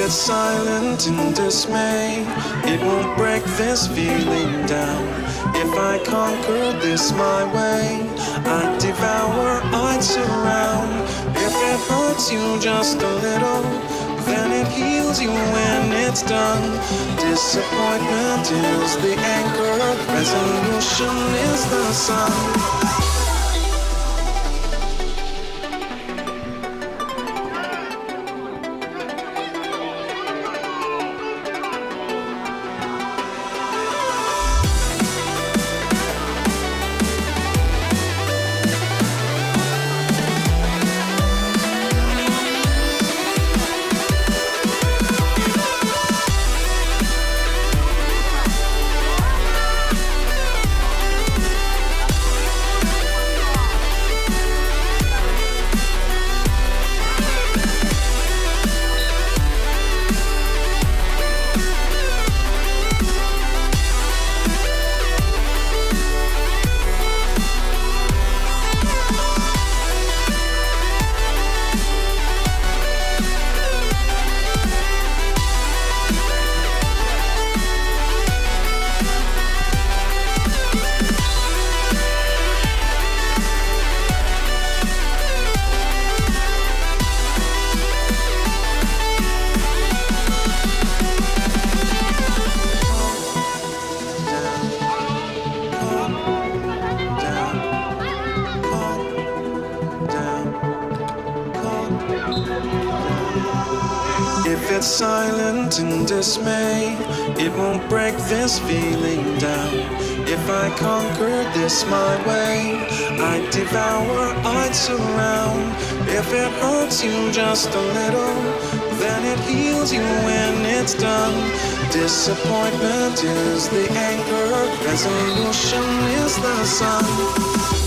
it's silent in dismay, it won't break this feeling down. If I conquer this my way, I'd devour, I'd surround. If it hurts you just a little, then it heals you when it's done. Disappointment is the anchor, resolution is the sun. If it's silent in dismay, it won't break this feeling down. If I conquer this my way, I'd devour, I'd surround. If it hurts you just a little, then it heals you when it's done. Disappointment is the anchor, resolution is the sun.